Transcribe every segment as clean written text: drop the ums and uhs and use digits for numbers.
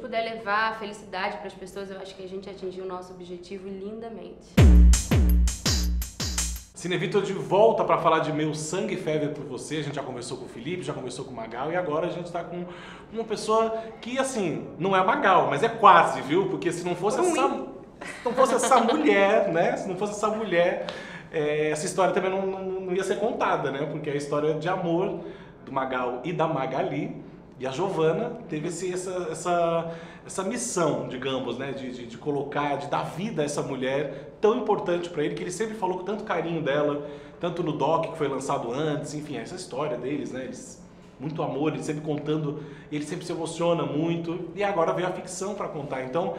puder levar felicidade para as pessoas, eu acho que a gente atingiu o nosso objetivo lindamente. Cine Vitor de volta para falar de Meu Sangue e Febre por Você. A gente já conversou com o Felipe, já conversou com o Magal e agora a gente está com uma pessoa que, assim, não é Magal, mas é quase, viu? Porque se não fosse essa mulher, né? Se não fosse essa mulher, essa história também não ia ser contada, né? Porque é a história de amor do Magal e da Magali. E a Giovana teve essa missão, digamos, né, de colocar, de dar vida a essa mulher tão importante para ele, que ele sempre falou com tanto carinho dela, tanto no doc que foi lançado antes, enfim, essa história deles, né, muito amor, ele sempre contando, ele sempre se emociona muito, e agora veio a ficção para contar. Então,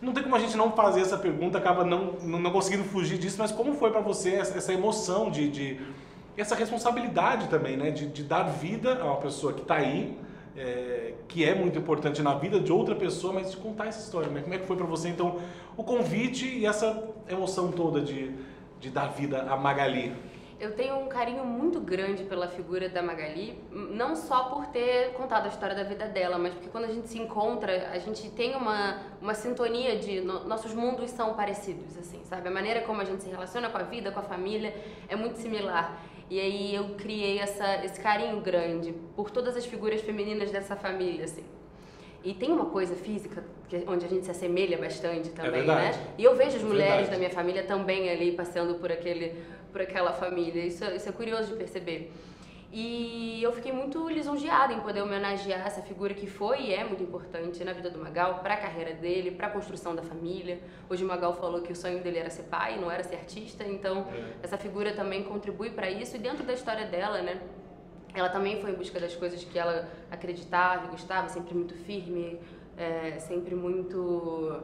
não tem como a gente não fazer essa pergunta, acaba não conseguindo fugir disso, mas como foi para você essa emoção essa responsabilidade também, né, de dar vida a uma pessoa que está aí, que é muito importante na vida de outra pessoa, mas de contar essa história, né? Como é que foi pra você, então, o convite e essa emoção toda de dar vida a Magali? Eu tenho um carinho muito grande pela figura da Magali, não só por ter contado a história da vida dela, mas porque quando a gente se encontra, a gente tem uma sintonia nossos mundos são parecidos, assim, sabe? A maneira como a gente se relaciona com a vida, com a família, é muito similar. E aí eu criei esse carinho grande por todas as figuras femininas dessa família, assim. E tem uma coisa física onde a gente se assemelha bastante também, né? E eu vejo as mulheres da minha família também ali passando por aquela família. Isso é curioso de perceber. E eu fiquei muito lisonjeada em poder homenagear essa figura que foi e é muito importante na vida do Magal, para a carreira dele, para a construção da família. Hoje o Magal falou que o sonho dele era ser pai, não era ser artista, então essa figura também contribui para isso. E dentro da história dela, né, ela também foi em busca das coisas que ela acreditava e gostava, sempre muito firme, sempre muito...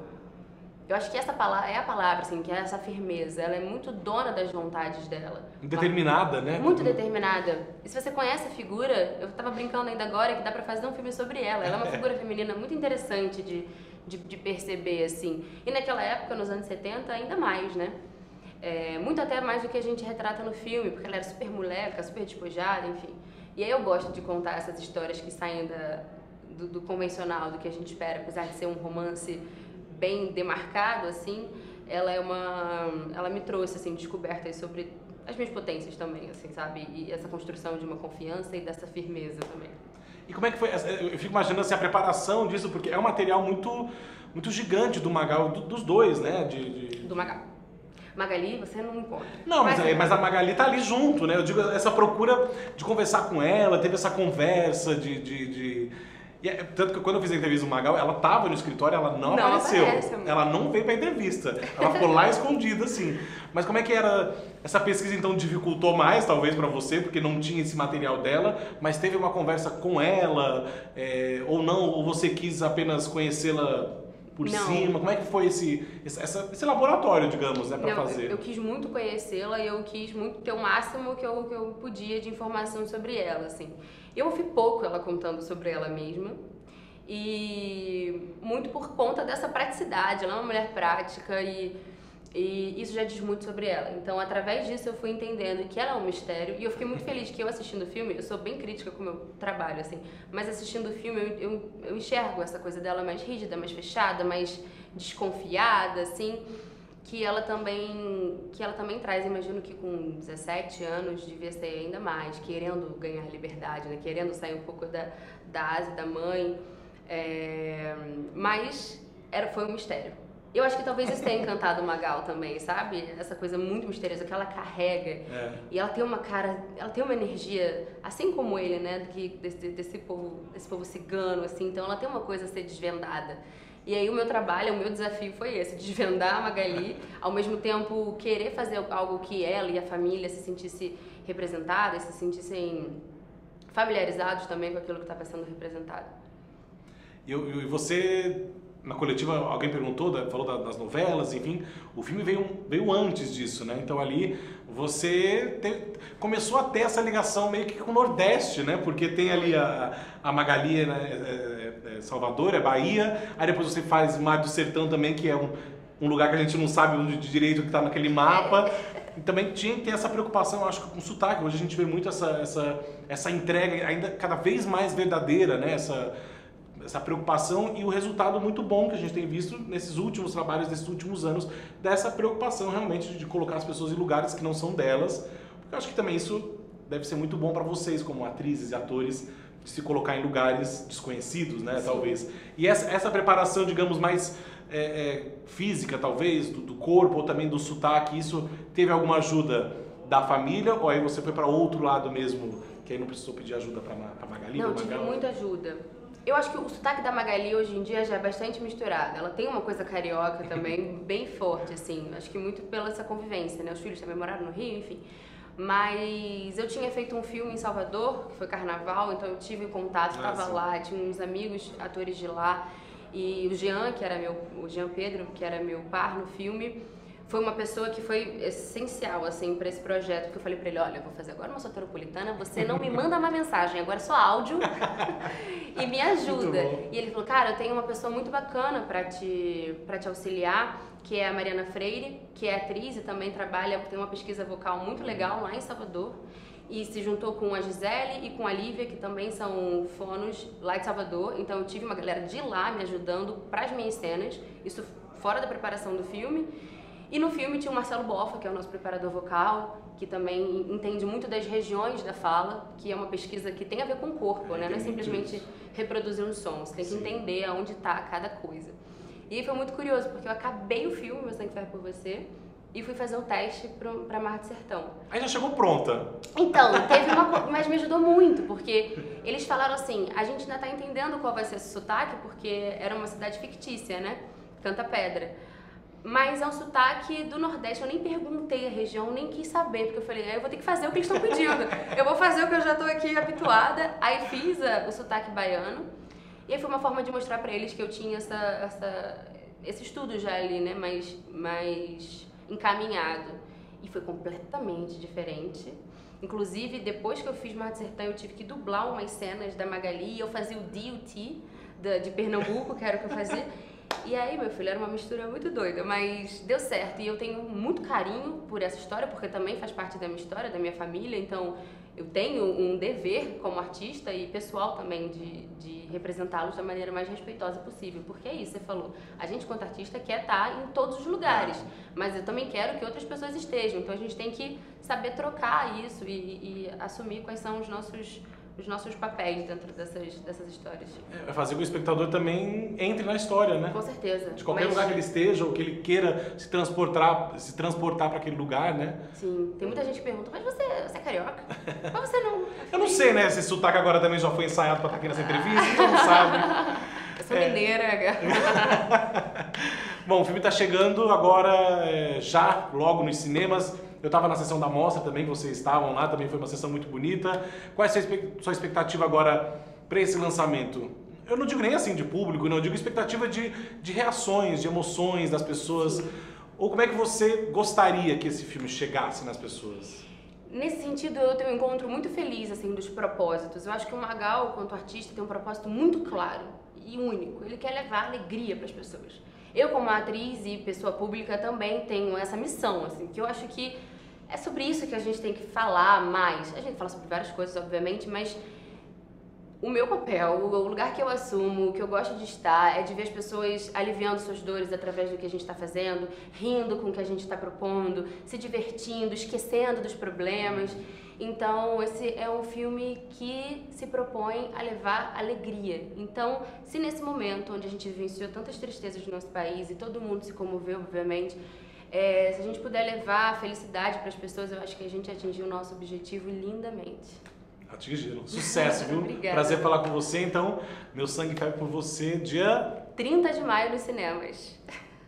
Eu acho que essa palavra é a palavra, assim, que é essa firmeza. Ela é muito dona das vontades dela. Determinada, né? Muito determinada. E se você conhece a figura, eu tava brincando ainda agora que dá pra fazer um filme sobre ela. Ela é uma figura feminina muito interessante de perceber, assim. E naquela época, nos anos 70, ainda mais, né? Muito até mais do que a gente retrata no filme, porque ela era super moleca, super despojada, enfim. E aí eu gosto de contar essas histórias que saem do convencional, do que a gente espera, apesar de ser um romance bem demarcado, assim, ela me trouxe, assim, descobertas sobre as minhas potências também, assim, sabe? E essa construção de uma confiança e dessa firmeza também. E como é que foi? Eu fico imaginando assim, a preparação disso, porque é um material muito gigante do Magal, dos dois, né? Do Magal. Magali, você não encontra. Não, mas a Magali tá ali junto, né? Eu digo, essa procura de conversar com ela, teve essa conversa tanto que quando eu fiz a entrevista do Magal, ela tava no escritório, ela não apareceu. Ela não veio pra entrevista. Ela ficou lá escondida, assim. Mas como é que era? Essa pesquisa, então, dificultou mais, talvez, pra você, porque não tinha esse material dela, mas teve uma conversa com ela, ou não? Ou você quis apenas conhecê-la por cima? Como é que foi esse laboratório, digamos, né, pra fazer? Eu quis muito conhecê-la e eu quis muito ter o máximo que eu podia de informação sobre ela, assim. Eu ouvi pouco ela contando sobre ela mesma e muito por conta dessa praticidade. Ela é uma mulher prática e isso já diz muito sobre ela. Então, através disso, eu fui entendendo que ela é um mistério e eu fiquei muito feliz que eu assistindo o filme, eu sou bem crítica com o meu trabalho, assim, mas assistindo o filme eu enxergo essa coisa dela mais rígida, mais fechada, mais desconfiada, assim, que ela também traz. Imagino que com 17 anos devia ser ainda mais, querendo ganhar liberdade, né? Querendo sair um pouco da asa da mãe, mas foi um mistério. Eu acho que talvez isso tenha encantado o Magal também, sabe? Essa coisa muito misteriosa que ela carrega. E ela tem uma uma energia, assim como ele, né? Desse povo cigano, assim. Então ela tem uma coisa a ser desvendada. E aí o meu trabalho, o meu desafio foi esse, desvendar a Magali, ao mesmo tempo querer fazer algo que ela e a família se sentissem representadas, se sentissem familiarizados também com aquilo que estava sendo representado. E você, na coletiva, alguém perguntou, falou das novelas, enfim, o filme veio antes disso, né? Então ali você começou a ter essa ligação meio que com o Nordeste, né? Porque tem ali a Magali, né? Salvador, Bahia, aí depois você faz Mar do Sertão também, que é um lugar que a gente não sabe onde de direito que está naquele mapa. E também tinha que ter essa preocupação, eu acho, com o sotaque. Hoje a gente vê muito essa entrega ainda cada vez mais verdadeira, né? essa preocupação e o resultado muito bom que a gente tem visto nesses últimos trabalhos, nesses últimos anos, dessa preocupação realmente de colocar as pessoas em lugares que não são delas. Porque eu acho que também isso deve ser muito bom para vocês, como atrizes e atores, de se colocar em lugares desconhecidos, né, talvez. E essa preparação, digamos, mais física, talvez, do corpo ou também do sotaque, isso teve alguma ajuda da família ou aí você foi para outro lado mesmo, que aí não precisou pedir ajuda para Magali? Não, tive muita ajuda. Eu acho que o sotaque da Magali hoje em dia já é bastante misturado. Ela tem uma coisa carioca também bem forte, assim. Acho que muito pela essa convivência, né? Os filhos também moraram no Rio, enfim. Mas eu tinha feito um filme em Salvador, que foi Carnaval, então eu tive contato, estava lá, tinha uns amigos atores de lá. E o Jean, o Jean Pedro, que era meu par no filme, foi uma pessoa que foi essencial, assim, para esse projeto, porque eu falei para ele, olha, eu vou fazer agora uma soteropolitana, você não me manda uma mensagem, agora é só áudio e me ajuda. E ele falou, cara, eu tenho uma pessoa muito bacana para te auxiliar, que é a Mariana Freire, que é atriz e também tem uma pesquisa vocal muito legal lá em Salvador, e se juntou com a Gisele e com a Lívia, que também são fonos lá de Salvador, então eu tive uma galera de lá me ajudando para as minhas cenas, isso fora da preparação do filme. E no filme tinha o Marcelo Boffa, que é o nosso preparador vocal, que também entende muito das regiões da fala, que é uma pesquisa que tem a ver com o corpo, né? Não é simplesmente reproduzir um som, você tem que entender aonde está cada coisa. E aí foi muito curioso, porque eu acabei o filme, Meu Sangue Ferve por Você, e fui fazer o teste pra Mar do Sertão. Aí já chegou pronta. Então, mas me ajudou muito, porque eles falaram assim, a gente ainda tá entendendo qual vai ser esse sotaque, porque era uma cidade fictícia, né? Canta Pedra. Mas é um sotaque do Nordeste, eu nem perguntei a região, nem quis saber, porque eu falei, eu vou ter que fazer o que eles estão pedindo. Eu vou fazer o que eu já tô aqui habituada. Aí fiz o sotaque baiano, e aí foi uma forma de mostrar pra eles que eu tinha esse estudo já ali, né, mais encaminhado. E foi completamente diferente. Inclusive, depois que eu fiz Mar do Sertão, eu tive que dublar umas cenas da Magali, e eu fazia o D.U.T. de Pernambuco, que era o que eu fazia. E aí, meu filho, era uma mistura muito doida, mas deu certo. E eu tenho muito carinho por essa história, porque também faz parte da minha história, da minha família. Então, eu tenho um dever como artista e pessoal também de representá-los da maneira mais respeitosa possível. Porque é isso, você falou, a gente, quanto artista, quer estar em todos os lugares, mas eu também quero que outras pessoas estejam. Então, a gente tem que saber trocar isso e assumir quais são os nossos papéis dentro dessas histórias. É fazer com que o espectador também entre na história, né? Com certeza. De qualquer lugar que ele esteja, ou que ele queira se transportar para aquele lugar, né? Sim. Tem muita gente que pergunta, mas você é carioca? Mas você não. Eu não sei, né? Se esse sotaque agora também já foi ensaiado para estar aqui nessa entrevista, então não sabe. Eu sou mineira. Bom, o filme está chegando agora, já logo nos cinemas. Eu estava na sessão da mostra também, que vocês estavam lá, também foi uma sessão muito bonita. Qual é a sua expectativa agora para esse lançamento? Eu não digo nem assim de público, não, eu digo expectativa de reações, de emoções das pessoas. Sim. Ou como é que você gostaria que esse filme chegasse nas pessoas? Nesse sentido, eu tenho um encontro muito feliz, assim, dos propósitos. Eu acho que o Magal, quanto artista, tem um propósito muito claro e único. Ele quer levar alegria para as pessoas. Eu, como atriz e pessoa pública, também tenho essa missão, assim, que eu acho que é sobre isso que a gente tem que falar mais. A gente fala sobre várias coisas, obviamente, mas o meu papel, o lugar que eu assumo, o que eu gosto de estar, é de ver as pessoas aliviando suas dores através do que a gente está fazendo, rindo com o que a gente está propondo, se divertindo, esquecendo dos problemas. Então, esse é um filme que se propõe a levar alegria. Então, se nesse momento onde a gente vivenciou tantas tristezas do nosso país e todo mundo se comoveu, obviamente, se a gente puder levar a felicidade para as pessoas, eu acho que a gente atingiu o nosso objetivo lindamente. Atingiram. Sucesso, viu? Obrigada. Prazer falar com você, então. Meu Sangue Ferve por Você, dia 30 de maio nos cinemas.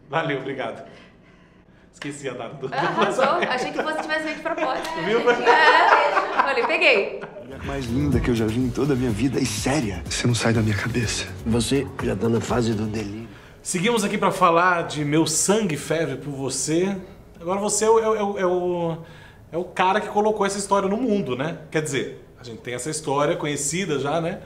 Valeu, obrigado. Esqueci a data do Arrasou. Achei que você tivesse feito de propósito. Viu? Falei, peguei. A mulher mais linda que eu já vi em toda a minha vida e séria. Você não sai da minha cabeça. Você já tá na fase do delírio. Seguimos aqui para falar de Meu Sangue Ferve por Você. Agora você é o cara que colocou essa história no mundo, né? Quer dizer, a gente tem essa história conhecida já, né?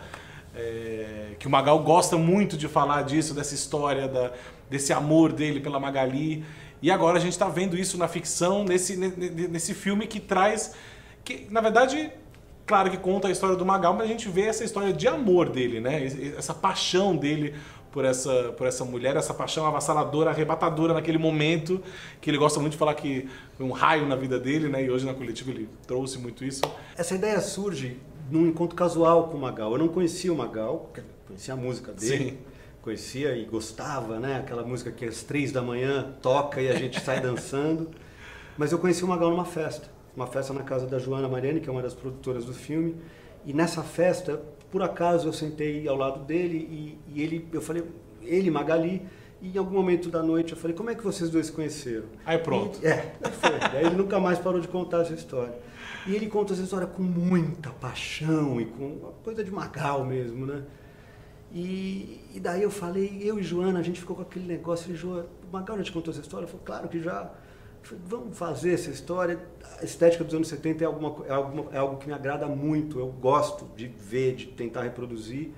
Que o Magal gosta muito de falar disso, dessa história, desse amor dele pela Magali. E agora a gente está vendo isso na ficção, nesse filme que traz... Que, na verdade, claro que conta a história do Magal, mas a gente vê essa história de amor dele, né? Essa paixão dele por essa mulher, essa paixão avassaladora, arrebatadora naquele momento, que ele gosta muito de falar que foi um raio na vida dele, né? E hoje na coletiva ele trouxe muito isso. Essa ideia surge num encontro casual com o Magal. Eu não conhecia o Magal, conhecia a música dele. Sim. Conhecia e gostava, né? Aquela música que às 3 da manhã toca e a gente sai dançando. Mas eu conheci o Magal numa festa. Uma festa na casa da Joana Mariani, que é uma das produtoras do filme. E nessa festa, por acaso, eu sentei ao lado dele e eu falei, ele, Magali, e em algum momento da noite eu falei, como é que vocês dois se conheceram? Aí pronto. Aí ele nunca mais parou de contar essa história. E ele conta essa história com muita paixão e com uma coisa de Magal mesmo, né? E daí eu falei, eu e Joana, a gente ficou com aquele negócio, ele falei, o Magal já te contou essa história? Eu falei, claro que já. Falei, vamos fazer essa história. A estética dos anos 70 é algo que me agrada muito, eu gosto de ver, de tentar reproduzir.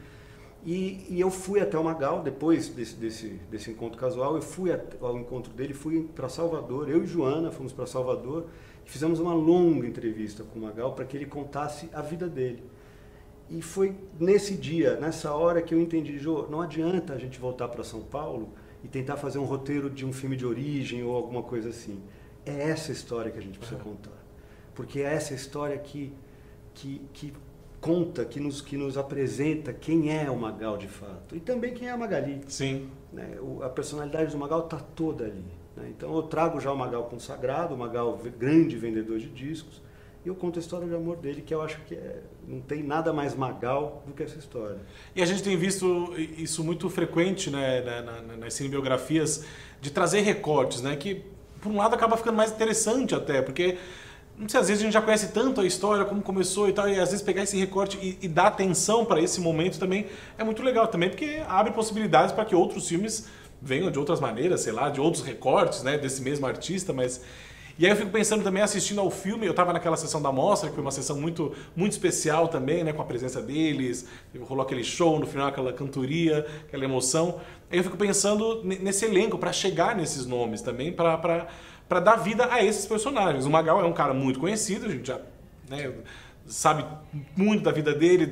E eu fui até o Magal, depois desse encontro casual, eu fui ao encontro dele, fui para Salvador, eu e Joana fomos para Salvador e fizemos uma longa entrevista com o Magal para que ele contasse a vida dele. E foi nesse dia, nessa hora que eu entendi, Jô, não adianta a gente voltar para São Paulo e tentar fazer um roteiro de um filme de origem ou alguma coisa assim. É essa história que a gente precisa contar. Porque é essa história que conta, que nos apresenta quem é o Magal de fato. E também quem é a Magali. Sim. Né? A personalidade do Magal está toda ali. Né? Então eu trago já o Magal consagrado, o Magal grande vendedor de discos, e eu conto a história de amor dele, que eu acho que não tem nada mais Magal do que essa história. E a gente tem visto isso muito frequente, né, nas cinebiografias, de trazer recortes, né, que por um lado acaba ficando mais interessante até, porque não sei, às vezes a gente já conhece tanto a história, como começou e tal, e às vezes pegar esse recorte e dar atenção para esse momento também é muito legal também, porque abre possibilidades para que outros filmes venham de outras maneiras, sei lá, de outros recortes, né, desse mesmo artista, mas... E aí eu fico pensando também, assistindo ao filme, eu estava naquela sessão da mostra, que foi uma sessão muito, muito especial também, né, com a presença deles, rolou aquele show, no final aquela cantoria, aquela emoção. Aí eu fico pensando nesse elenco, para chegar nesses nomes também, para dar vida a esses personagens. O Magal é um cara muito conhecido, a gente já, né, sabe muito da vida dele,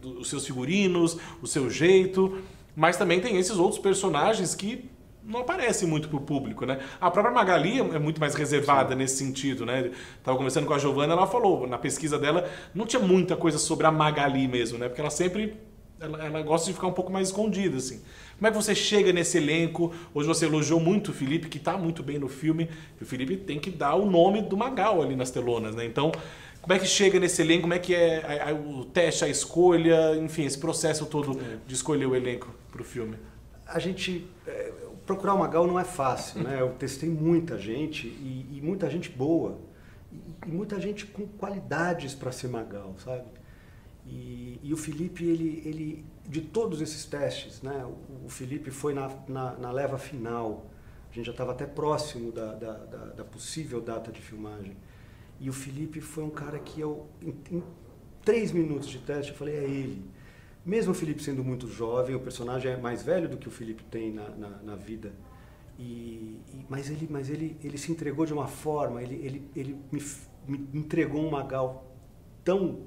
dos seus figurinos, o seu jeito, mas também tem esses outros personagens que não aparece muito pro público, né? A própria Magali é muito mais reservada. Sim. Nesse sentido, né? Tava conversando com a Giovana, ela falou, na pesquisa dela, não tinha muita coisa sobre a Magali mesmo, né? Porque ela sempre, ela gosta de ficar um pouco mais escondida, assim. Como é que você chega nesse elenco? Hoje você elogiou muito o Felipe, que tá muito bem no filme, e o Felipe tem que dar o nome do Magal ali nas telonas, né? Então, como é que chega nesse elenco? Como é que é o teste, a escolha, enfim, esse processo todo de escolher o elenco pro filme? A gente... Procurar o Magal não é fácil, né? Eu testei muita gente e muita gente boa e muita gente com qualidades para ser Magal, sabe? E o Felipe, ele de todos esses testes, né? O Felipe foi na leva final, a gente já estava até próximo da possível data de filmagem. E o Felipe foi um cara que em 3 minutos de teste, eu falei, é ele. Mesmo o Felipe sendo muito jovem, o personagem é mais velho do que o Felipe tem na vida. Mas ele se entregou de uma forma, ele me entregou um Magal tão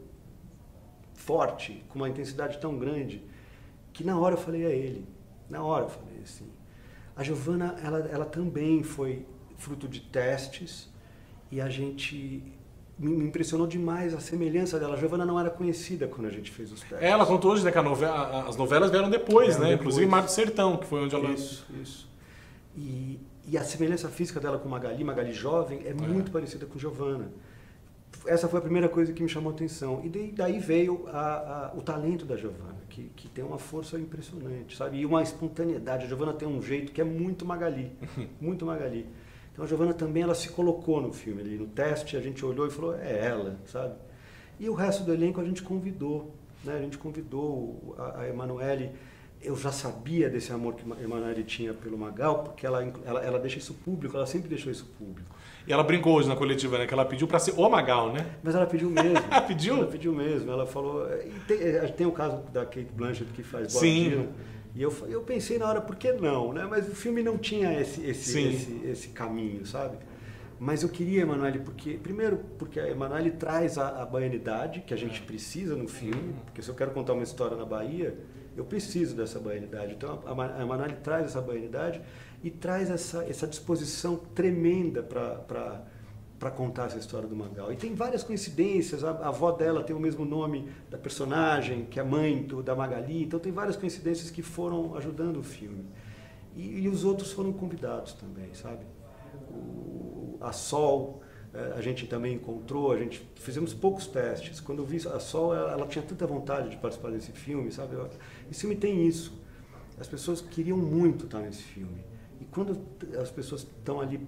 forte, com uma intensidade tão grande, que na hora eu falei, é ele. Na hora eu falei assim. A Giovana, ela também foi fruto de testes, e a gente... Me impressionou demais a semelhança dela. A Giovana não era conhecida quando a gente fez os testes. Ela contou hoje, né, que as novelas vieram depois, né? Inclusive Mar do Sertão, que foi onde ela... Isso. E a semelhança física dela com Magali jovem, é muito parecida com Giovana. Essa foi a primeira coisa que me chamou a atenção. E daí veio o talento da Giovana, que tem uma força impressionante, sabe? E uma espontaneidade. A Giovana tem um jeito que é muito Magali. Muito Magali. Então a Giovana também, ela se colocou no filme ali, no teste, a gente olhou e falou, é ela, sabe? E o resto do elenco a gente convidou, né? A gente convidou a Emanuele, eu já sabia desse amor que a Emanuele tinha pelo Magal, porque ela deixa isso público, ela sempre deixou isso público. E ela brincou hoje na coletiva, né? Que ela pediu para ser o Magal, né? Mas ela pediu mesmo. Pediu? Ela pediu mesmo, ela falou... Tem o caso da Kate Blanchett que faz Bob Dylan. E eu pensei na hora, por que não, né? Mas o filme não tinha esse caminho, sabe? Mas eu queria, Emanuele, primeiro porque a Emanuele traz a baianidade que a gente precisa no filme, porque se eu quero contar uma história na Bahia, eu preciso dessa baianidade. Então a Emanuele traz essa baianidade e traz essa disposição tremenda para contar essa história do Magal. E tem várias coincidências, a avó dela tem o mesmo nome da personagem, que é mãe da Magali, então tem várias coincidências que foram ajudando o filme. E os outros foram convidados também, sabe? A Sol, a gente também encontrou, fizemos poucos testes. Quando eu vi a Sol, ela tinha tanta vontade de participar desse filme, sabe? Esse filme tem isso. As pessoas queriam muito estar nesse filme. E quando as pessoas estão ali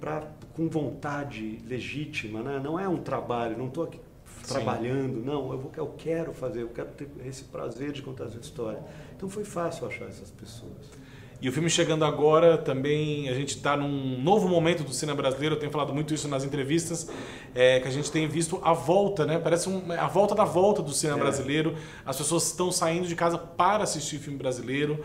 com vontade legítima, né? Não é um trabalho, não estou aqui trabalhando, não, eu quero fazer, eu quero ter esse prazer de contar essa história. Então foi fácil achar essas pessoas. E o filme chegando agora também, a gente está num novo momento do cinema brasileiro, eu tenho falado muito isso nas entrevistas, que a gente tem visto a volta, né? Parece a volta da volta do cinema brasileiro. As pessoas estão saindo de casa para assistir filme brasileiro.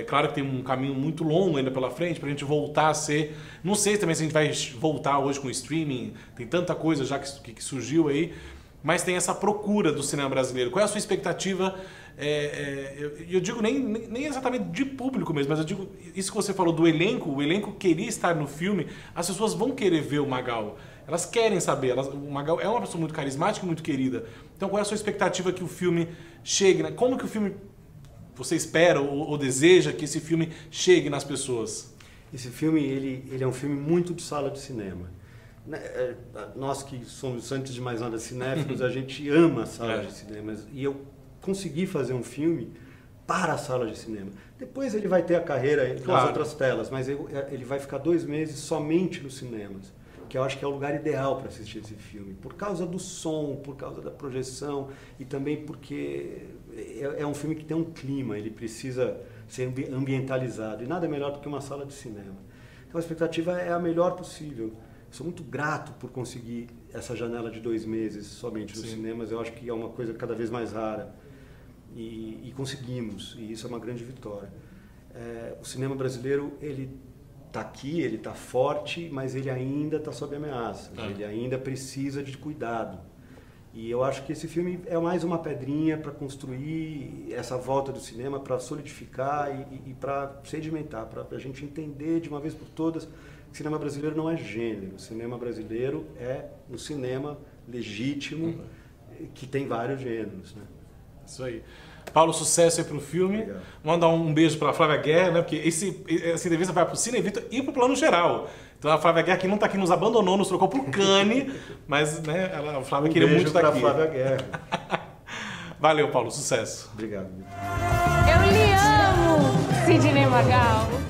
Claro que tem um caminho muito longo ainda pela frente para a gente voltar a ser... Não sei também se a gente vai voltar hoje com o streaming, tem tanta coisa já que surgiu aí, mas tem essa procura do cinema brasileiro. Qual é a sua expectativa? Eu digo nem exatamente de público mesmo, mas eu digo isso que você falou do elenco. O elenco queria estar no filme, as pessoas vão querer ver o Magal. Elas querem saber. O Magal é uma pessoa muito carismática e muito querida. Então qual é a sua expectativa que o filme chegue? Né? Como que o filme... Você espera ou deseja que esse filme chegue nas pessoas? Esse filme ele é um filme muito de sala de cinema. Nós que somos, antes de mais nada, cinéfilos, a gente ama salas de cinema. E eu consegui fazer um filme para a sala de cinema. Depois ele vai ter a carreira nas outras telas, mas ele vai ficar 2 meses somente nos cinemas, que eu acho que é o lugar ideal para assistir esse filme, por causa do som, por causa da projeção e também porque é um filme que tem um clima, ele precisa ser ambientalizado e nada melhor do que uma sala de cinema. Então a expectativa é a melhor possível. Sou muito grato por conseguir essa janela de 2 meses somente nos cinemas, eu acho que é uma coisa cada vez mais rara e conseguimos, e isso é uma grande vitória. O cinema brasileiro, ele está aqui, ele está forte, mas ele ainda está sob ameaça, ele ainda precisa de cuidado. E eu acho que esse filme é mais uma pedrinha para construir essa volta do cinema, para solidificar e para sedimentar, para a gente entender de uma vez por todas que o cinema brasileiro não é gênero, o cinema brasileiro é um cinema legítimo que tem vários gêneros, né? Isso aí. Paulo, sucesso aí pro filme. Obrigado. Mandar um beijo pra Flávia Guerra, né? Porque essa entrevista vai pro Cine Vitor e pro Plano Geral. Então a Flávia Guerra, que não tá aqui, nos abandonou, nos trocou pro Cane, mas né, a Flávia queria muito estar aqui. Flávia Guerra. Valeu, Paulo, sucesso. Obrigado. Eu lhe amo, Sidney Magal.